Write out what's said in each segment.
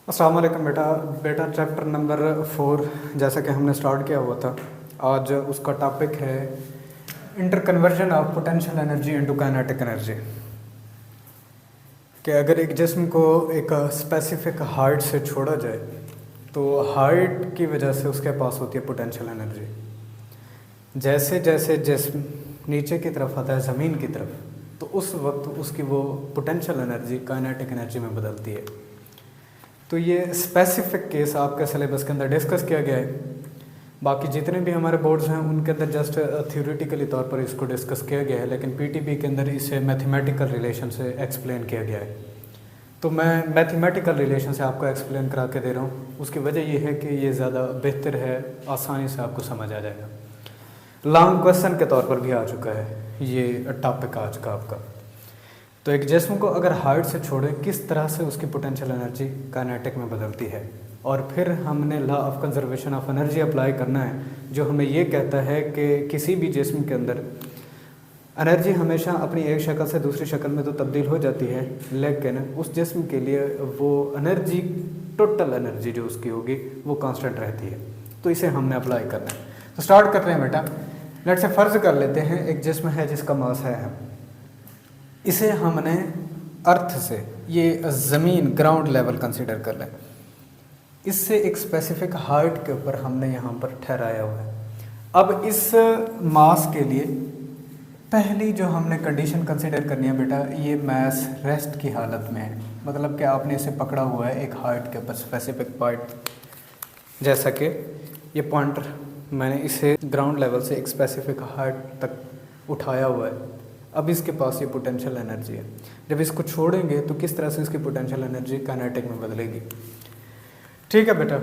अस्सलाम वालेकुम बेटा। चैप्टर नंबर 4 जैसा कि हमने स्टार्ट किया हुआ था, आज उसका टॉपिक है interconversion of potential energy into kinetic energy. कि अगर एक जिस्म को एक स्पेसिफिक हाइट से छोड़ा जाए तो हाइट की वजह से उसके पास होती है पोटेंशियल एनर्जी। जैसे जैसे जिस्म नीचे की तरफ आता है ज़मीन की तरफ, तो उस वक्त उसकी वो पोटेंशियल एनर्जी काइनेटिक एनर्जी में बदलती है। तो ये स्पेसिफिक केस आपके सिलेबस के अंदर डिस्कस किया गया है। बाकी जितने भी हमारे बोर्ड्स हैं उनके अंदर जस्ट थ्योरेटिकली तौर पर इसको डिस्कस किया गया है, लेकिन पीटीबी के अंदर इसे मैथमेटिकल रिलेशन से एक्सप्लेन किया गया है। तो मैं मैथमेटिकल रिलेशन से आपको एक्सप्लेन करा के दे रहा हूँ। उसकी वजह यह है कि ये ज़्यादा बेहतर है, आसानी से आपको समझ आ जाएगा। लॉन्ग क्वेश्चन के तौर पर भी आ चुका है ये टॉपिक आज का आपका। तो एक जिस्म को अगर हाइट से छोड़े किस तरह से उसकी पोटेंशियल एनर्जी काइनेटिक में बदलती है, और फिर हमने law of conservation of energy apply करना है जो हमें ये कहता है कि किसी भी जिस्म के अंदर एनर्जी हमेशा अपनी एक शक्ल से दूसरी शक्ल में तो तब्दील हो जाती है, लेकिन उस जिस्म के लिए वो एनर्जी, टोटल एनर्जी जो उसकी होगी वो कांस्टेंट रहती है। तो इसे हमने अप्लाई करना है। तो स्टार्ट करते हैं बेटा। लेट्स से फ़र्ज़ कर लेते हैं एक जिस्म है जिसका मास है m। इसे हमने अर्थ से, ये ज़मीन ग्राउंड लेवल कंसीडर कर लें, इससे एक स्पेसिफिक हाइट के ऊपर हमने यहाँ पर ठहराया हुआ है। अब इस मास के लिए पहली जो हमने कंडीशन कंसीडर करनी है बेटा, ये मास रेस्ट की हालत में है। मतलब कि आपने इसे पकड़ा हुआ है एक हाइट के ऊपर, स्पेसिफिक पॉइंट। जैसा कि ये पॉइंटर मैंने इसे ग्राउंड लेवल से एक स्पेसिफिक हाइट तक उठाया हुआ है। अब इसके पास ये पोटेंशियल एनर्जी है। जब इसको छोड़ेंगे तो किस तरह से इसकी पोटेंशियल एनर्जी काइनेटिक में बदलेगी। ठीक है बेटा,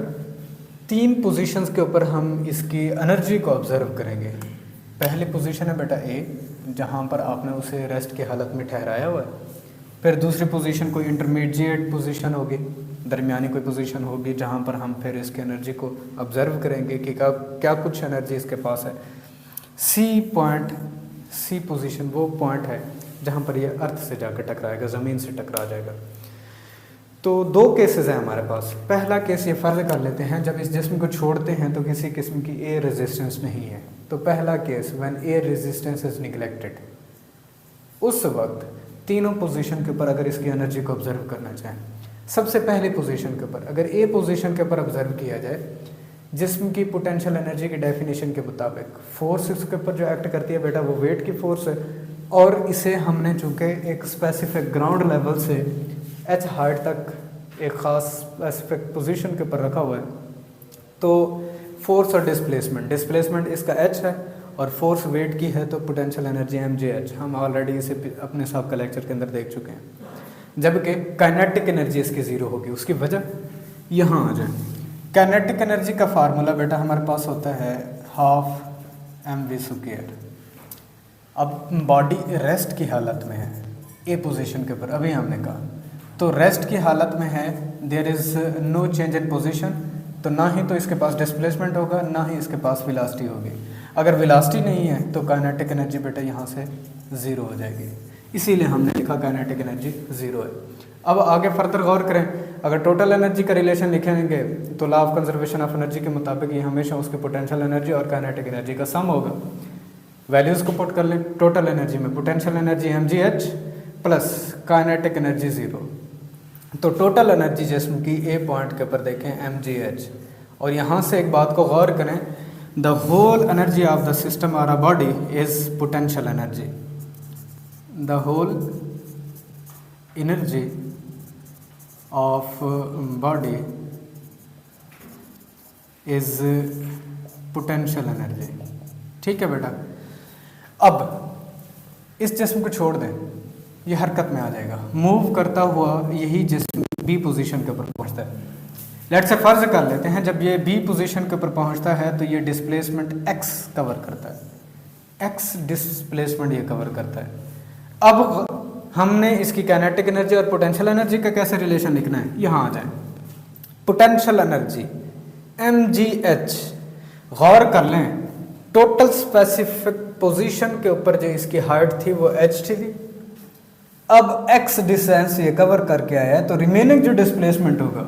3 पोजीशंस के ऊपर हम इसकी एनर्जी को ऑब्जर्व करेंगे। पहली पोजीशन है बेटा ए, जहाँ पर आपने उसे रेस्ट की हालत में ठहराया हुआ है। फिर दूसरी पोजीशन कोई इंटरमीडिएट पोजीशन होगी, दरमियानी कोई पोजीशन होगी, जहाँ पर हम फिर इसकी एनर्जी को ऑब्जर्व करेंगे कि क्या कुछ एनर्जी इसके पास है। सी पॉइंट, सी पोजीशन वो पॉइंट है जहाँ पर ये अर्थ से जाकर टकराएगा, ज़मीन से टकरा जाएगा। तो 2 केसेस हैं हमारे पास। पहला केस ये फ़र्ज़ कर लेते हैं जब इस जिस्म को छोड़ते हैं तो किसी किस्म की एयर रेजिस्टेंस नहीं है। तो पहला case when air resistance is neglected, उस वक्त तीनों पोजीशन के ऊपर अगर इसकी एनर्जी को ऑब्जर्व करना चाहें, सबसे पहले पोजीशन के ऊपर अगर ए पोजीशन के ऊपर ऑब्जर्व किया जाए, जिस्म की पोटेंशियल एनर्जी की डेफिनेशन के मुताबिक फोर्स इसके ऊपर जो एक्ट करती है बेटा वो वेट की फोर्स है, और इसे हमने चूँकि एक स्पेसिफिक ग्राउंड लेवल से एच हाइट तक एक ख़ास स्पेसिफिक पोजीशन के ऊपर रखा हुआ है, तो फोर्स और डिस्प्लेसमेंट इसका एच है और फोर्स वेट की है, तो पोटेंशियल एनर्जी mgh हम ऑलरेडी इसे अपने साहब का लेक्चर के अंदर देख चुके हैं। जबकि काइनेटिक एनर्जी इसकी ज़ीरो होगी। उसकी वजह यहाँ आ जाए। काइनेटिक एनर्जी का फार्मूला बेटा हमारे पास होता है 12 mv²। अब बॉडी रेस्ट की हालत में है ए पोजीशन के ऊपर, अभी हमने कहा तो रेस्ट की हालत में है, there is no change in position, तो ना ही तो इसके पास डिस्प्लेसमेंट होगा ना ही इसके पास वेलोसिटी होगी। अगर वेलोसिटी नहीं है तो काइनेटिक एनर्जी बेटा यहाँ से ज़ीरो हो जाएगी, इसीलिए हमने लिखा काइनेटिक एनर्जी ज़ीरो है। अब आगे फर्दर गौर करें, अगर टोटल एनर्जी का रिलेशन लिखेंगे तो law of conservation of energy के मुताबिक ये हमेशा उसके पोटेंशियल एनर्जी और काइनेटिक एनर्जी का सम होगा। वैल्यूज़ को पुट कर लें, टोटल एनर्जी में potential energy mgh plus kinetic energy zero. तो टोटल एनर्जी जिस्म की ए पॉइंट के ऊपर देखें mgh, और यहाँ से एक बात को गौर करें, the whole energy of the system और a body is potential energy. The whole energy of body is potential energy. ठीक है बेटा। अब इस जिस्म को छोड़ दें, ये हरकत में आ जाएगा, मूव करता हुआ यही जिस्म बी पोजीशन के ऊपर पहुंचता है। लेट्स से फ़र्ज़ कर लेते हैं जब ये बी पोजीशन के ऊपर पहुंचता है तो ये डिस्प्लेसमेंट x कवर करता है, x डिस्प्लेसमेंट ये कवर करता है। अब हमने इसकी काइनेटिक एनर्जी और पोटेंशियल एनर्जी का कैसे रिलेशन लिखना है, यहाँ आ जाए। पोटेंशियल एनर्जी mgh, गौर कर लें टोटल स्पेसिफिक पोजीशन के ऊपर जो इसकी हाइट थी वो h थी। अब x डिस्टेंस ये कवर करके आया है, तो रिमेनिंग जो डिस्प्लेसमेंट होगा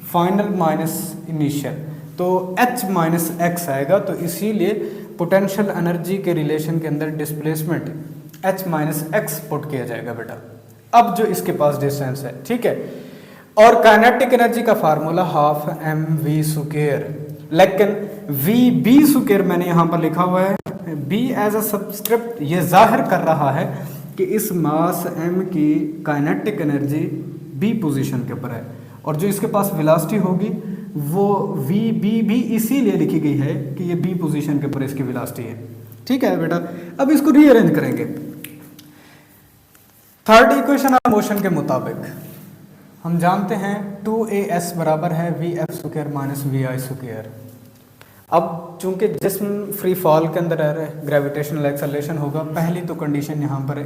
फाइनल माइनस इनिशियल, तो H माइनस एक्स आएगा। तो इसीलिए पोटेंशियल एनर्जी के रिलेशन के अंदर displacement H minus x put किया जाएगा बेटा, अब जो इसके पास डिस्टेंस है, ठीक है। और काइनेटिक एनर्जी का formula half M we square, लेकिन वी बी स्क्वायर मैंने यहाँ पर लिखा हुआ है, बी एज अ सबस्क्रिप्ट, ये जाहिर कर रहा है कि इस मास m की काइनेटिक एनर्जी बी पोजीशन के ऊपर है, और जो इसके पास वेलोसिटी होगी वो वी बी भी इसीलिए लिखी गई है कि ये बी पोजीशन के ऊपर इसकी वेलोसिटी है, ठीक है बेटा। अब इसको रीअरेंज करेंगे। थर्ड इक्वेशन ऑफ मोशन के मुताबिक हम जानते हैं 2as बराबर है V F square minus we I square. अब चूंकि जिस्म फ्री फॉल के अंदर रह रहा है, ग्रेविटेशनल एक्सेलरेशन होगा, पहली तो कंडीशन यहाँ पर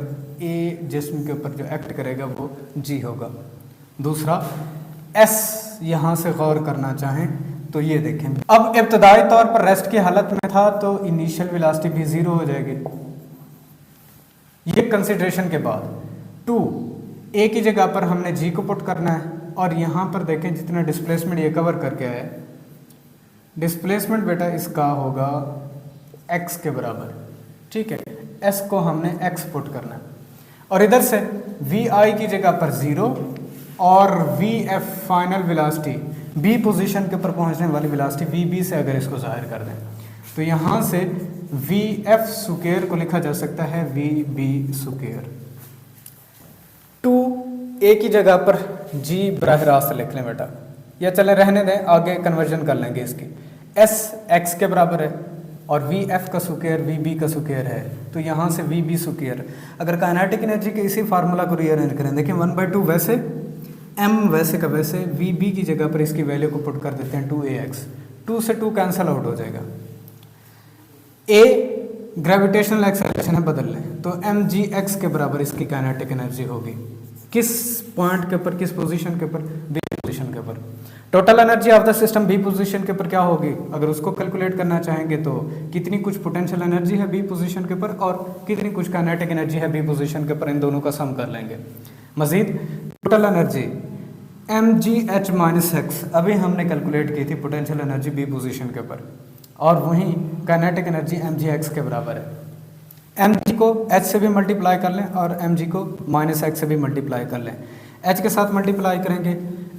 ए जिस्म के ऊपर जो एक्ट करेगा वो जी होगा। दूसरा एस यहाँ से गौर करना चाहें तो ये देखें, अब इब्तदाई तौर पर रेस्ट की हालत में था तो इनिशियल वेलोसिटी भी जीरो हो जाएगी। ये कंसिडरेशन के बाद 2 ए की जगह पर हमने जी को पुट करना है, और यहाँ पर देखें जितना डिस्प्लेसमेंट ये कवर करके आया है, डिस्प्लेसमेंट बेटा इसका होगा x के बराबर, ठीक है। s को हमने x पुट करना है, और इधर से vi की जगह पर 0 और vf final velocity b position के ऊपर पहुंचने वाली वेलोसिटी vb से अगर इसको जाहिर कर दें तो यहाँ से vf स्क्वायर को लिखा जा सकता है vb स्क्वायर। 2 a की जगह पर g बराह रास्त लिख लें बेटा, या चले रहने दें, आगे कन्वर्जन कर लेंगे इसकी। s x के बराबर है और वी एफ का स्क्वायर वी बी का स्क्वायर है, तो यहाँ से वी बी स्क्वायर। अगर काइनेटिक एनर्जी के इसी फार्मूला को रीअरेंज करें, देखिए 1/2 वैसे, m वैसे का वैसे, वी बी की जगह पर इसकी वैल्यू को पुट कर देते हैं 2ax, 2 से 2 कैंसिल आउट हो जाएगा। a ग्रेविटेशनल एक्सेलरेशन है, बदल लें तो mgx के बराबर इसकी काइनेटिक एनर्जी होगी। किस पॉइंट के ऊपर, किस पोजीशन के ऊपर? बी पोजीशन के ऊपर। Total energy of the system B position के ऊपर क्या होगी? अगर उसको कैलकुलेट करना चाहेंगे तो कितनी कुछ पोटेंशियल एनर्जी है बी पोजीशन के ऊपर और कितनी कुछ काइनेटिक एनर्जी है बी पोजीशन के ऊपर, इन दोनों का सम कर लेंगे। मजीद total energy mgh minus x अभी हमने कैलकुलेट की थी पोटेंशियल एनर्जी बी पोजीशन के ऊपर, और वहीं काइनेटिक एनर्जी mgx के बराबर है। mg को h से भी मल्टीप्लाई कर लें और mg को माइनस एक्स से भी मल्टीप्लाई कर लें। h के साथ मल्टीप्लाई करेंगे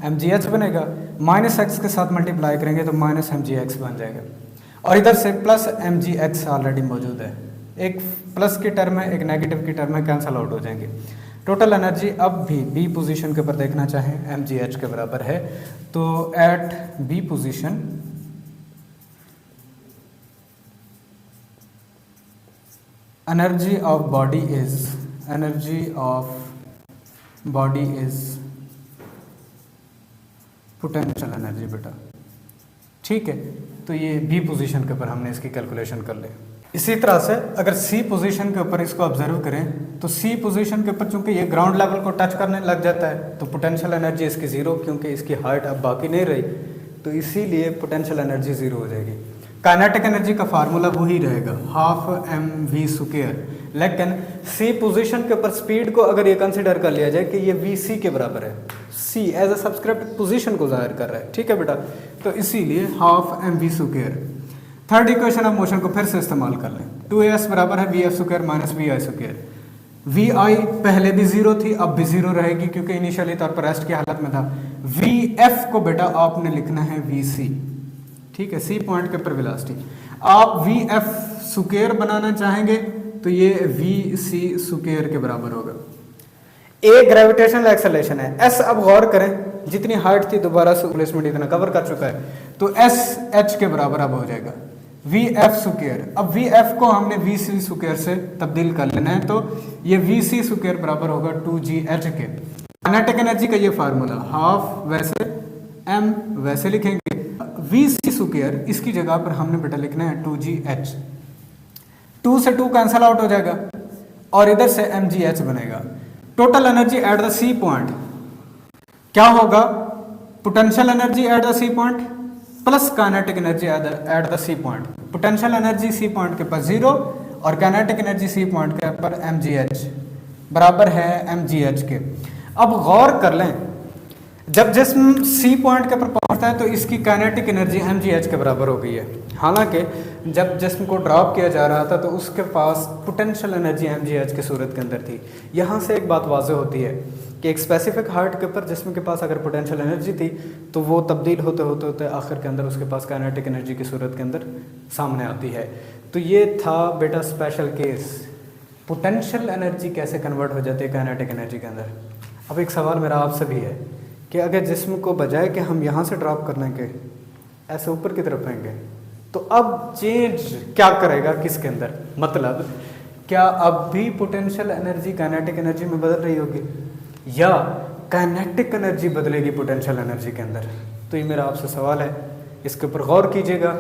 mgh बनेगा, माइनस एक्स के साथ मल्टीप्लाई करेंगे तो माइनस mgx बन जाएगा, और इधर से प्लस mgx ऑलरेडी मौजूद है। एक प्लस की टर्म है, एक नेगेटिव की टर्म है, कैंसल आउट हो जाएंगे। टोटल एनर्जी अब भी बी पोजीशन के ऊपर देखना चाहें mgh के बराबर है, तो at B position energy of body is potential energy बेटा, ठीक है। तो ये बी पोजीशन के ऊपर हमने इसकी कैलकुलेशन कर ली। इसी तरह से अगर सी पोजीशन के ऊपर इसको ऑब्जर्व करें तो सी पोजीशन के ऊपर चूंकि ये ग्राउंड लेवल को टच करने लग जाता है तो पोटेंशियल एनर्जी इसकी ज़ीरो, क्योंकि इसकी हाइट अब बाकी नहीं रही, तो इसीलिए पोटेंशियल एनर्जी ज़ीरो हो जाएगी। काइनेटिक एनर्जी का फार्मूला वही रहेगा हाफ एम वी स्क्वायर, लेकिन सी पोजीशन के ऊपर स्पीड को अगर ये कंसिडर कर लिया जाए कि ये वी सी के बराबर है, सी एज अ सब्सक्रिप्ट पोजीशन को जाहिर कर रहा है, ठीक है बेटा, तो इसीलिए half M we square. Third equation of motion को फिर से इस्तेमाल कर लें, 2as बराबर है V F square minus we I square. V i पहले भी जीरो थी, अब भी जीरो रहेगी क्योंकि इनिशियली तौर पर रेस्ट की हालत में था। वी एफ को बेटा आपने लिखना है वी सी, ठीक है, सी पॉइंट के ऊपर वेलोसिटी। आप वी एफ स्क्वायर बनाना चाहेंगे तो ये वी सी स्क्वायर के बराबर होगा। ए ग्रेविटेशनल एक्सेलरेशन है, एस अब गौर करें जितनी हाइट थी दोबारा से प्लेसमेंट इतना कवर कर चुका है, तो एस एच के बराबर अब हो जाएगा वी एफ स्क्वायर। अब वी एफ को हमने वी सी स्क्वायर से तब्दील कर लेना है, तो ये वी सी स्क्वायर बराबर होगा 2gh के। काइनेटिक एनर्जी का ये फार्मूला हाफ वैसे एम वैसे लिखेंगे, वी सी स्क्वायर इसकी जगह पर हमने बेटा लिखना है 2gh, 2 से 2 कैंसल आउट हो जाएगा और इधर से mgh बनेगा। Total energy at the C point क्या होगा? Potential energy at the C point plus kinetic energy at the C point. Potential energy C point के पास 0 और काइनेटिक एनर्जी सी पॉइंट के पर mgh बराबर है mgh के। अब गौर कर लें जब जिस्म सी पॉइंट के ऊपर पहुंचता है तो इसकी काइनेटिक एनर्जी mgh के बराबर हो गई है। हालांकि जब जिस्म को ड्रॉप किया जा रहा था तो उसके पास पोटेंशियल एनर्जी mgh की सूरत के अंदर थी। यहाँ से एक बात वाज़ेह होती है कि एक स्पेसिफिक हार्ट के ऊपर जिस्म के पास अगर पोटेंशियल एनर्जी थी तो वो तब्दील होते होते होते आखिर के अंदर उसके पास काइनेटिक एनर्जी की सूरत के अंदर सामने आती है। तो ये था बेटा स्पेशल केस, पोटेंशियल एनर्जी कैसे कन्वर्ट हो जाती है काइनेटिक एनर्जी के अंदर। अब एक सवाल मेरा आपसे भी है कि अगर जिस्म को बजाय कि हम यहाँ से ड्रॉप करने के ऐसे ऊपर की तरफ आएंगे तो अब चेंज क्या करेगा किसके अंदर, मतलब क्या अब भी पोटेंशियल एनर्जी काइनेटिक एनर्जी में बदल रही होगी या काइनेटिक एनर्जी बदलेगी पोटेंशियल एनर्जी के अंदर। तो ये मेरा आपसे सवाल है, इसके ऊपर गौर कीजिएगा।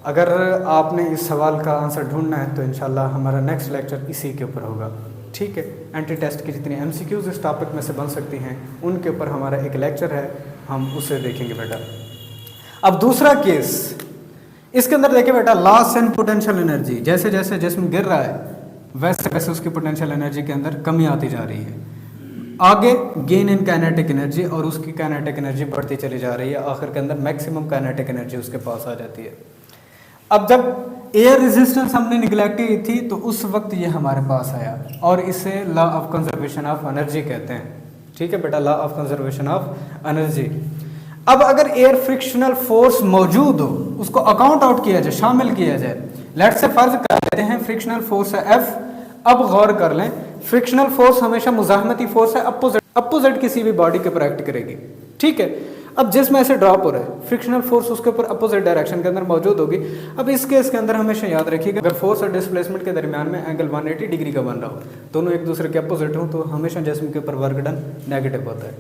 अगर आपने इस सवाल का आंसर ढूंढना है तो इंशाल्लाह हमारा नेक्स्ट लेक्चर इसी के ऊपर होगा, ठीक है। एंटी टेस्ट की जितनी MCQs इस टॉपिक में से बन सकती हैं उनके ऊपर हमारा एक लेक्चर है, हम उसे देखेंगे बेटा। अब दूसरा केस, इसके अंदर देखिए बेटा, लॉस इन पोटेंशियल एनर्जी। जैसे जैसे जिस्म गिर रहा है वैसे वैसे उसकी पोटेंशियल एनर्जी के अंदर कमी आती जा रही है। आगे गेन इन काइनेटिक एनर्जी, और उसकी काइनेटिक एनर्जी बढ़ती चली जा रही है, आखिर के अंदर मैक्सिमम काइनेटिक एनर्जी उसके पास आ जाती है। अब जब एयर रेजिस्टेंस हमने निगलेक्ट की थी तो उस वक्त ये हमारे पास आया और इसे law of conservation of energy कहते हैं, ठीक है बेटा, law of conservation of energy. अब अगर एयर फ्रिक्शनल फोर्स मौजूद हो, उसको अकाउंट आउट किया जाए, शामिल किया जाए, लेट्स से फर्ज कर लेते हैं फ्रिक्शनल फोर्स है F। अब गौर कर लें, फ्रिक्शनल फोर्स हमेशा मुजाहमती फोर्स है, अपोजिट किसी भी बॉडी के ऊपर एक्ट करेगी, ठीक है। अब जिसमें ऐसे ड्रॉप हो रहा है, फ्रिक्शनल फोर्स उसके ऊपर अपोजिट डायरेक्शन के अंदर मौजूद होगी। अब इस केस के अंदर हमेशा याद रखिएगा, अगर फोर्स और डिस्प्लेसमेंट के दरमियान में एंगल 180 डिग्री का बन रहा हो, दोनों एक दूसरे के अपोजिट हो, तो हमेशा जिस्म के ऊपर वर्क डन नेगेटिव होता है।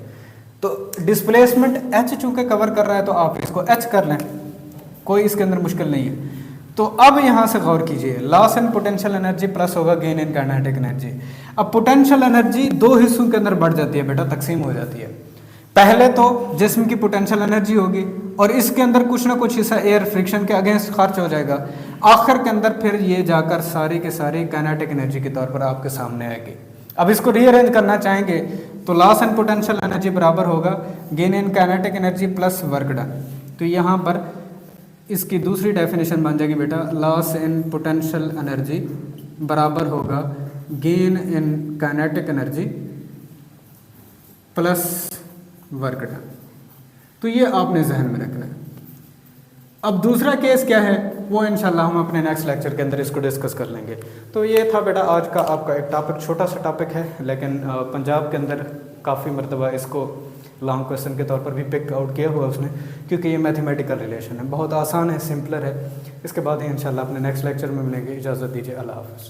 तो डिस्प्लेसमेंट H चूंकि कवर कर रहा है तो आप इसको H कर लें, कोई इसके अंदर मुश्किल नहीं है। तो अब यहाँ से गौर कीजिए, loss in potential energy plus होगा गेन इन काइनेटिक एनर्जी। अब पोटेंशियल एनर्जी दो हिस्सों के अंदर बढ़ जाती है बेटा, तकसीम हो जाती है। पहले तो जिस्म की पोटेंशियल एनर्जी होगी और इसके अंदर कुछ ना कुछ हिस्सा एयर फ्रिक्शन के अगेंस्ट खर्च हो जाएगा। आखिर के अंदर फिर ये जाकर सारी के सारी काइनेटिक एनर्जी के तौर पर आपके सामने आएगी। अब इसको रीअरेंज करना चाहेंगे तो लॉस इन पोटेंशियल एनर्जी बराबर होगा gain in kinetic energy plus work done. तो यहाँ पर इसकी दूसरी डेफिनेशन बन जाएगी बेटा, लॉस इन पोटेंशियल एनर्जी बराबर होगा gain in kinetic energy plus work done. तो ये आपने जहन में रखना है। अब दूसरा केस क्या है वो इंशाल्लाह हम अपने नेक्स्ट लेक्चर के अंदर इसको डिस्कस कर लेंगे। तो ये था बेटा आज का आपका एक टॉपिक, छोटा सा टॉपिक है लेकिन पंजाब के अंदर काफ़ी मरतबा इसको लॉन्ग क्वेश्चन के तौर पर भी पिक आउट किया हुआ उसने, क्योंकि ये मैथमेटिकल रिलेशन है, बहुत आसान है, सिंपलर है। इसके बाद ही इंशाल्लाह अपने नेक्स्ट लेक्चर में मिलेंगे। इजाज़त दीजिए, अल्लाह हाफ़िज़।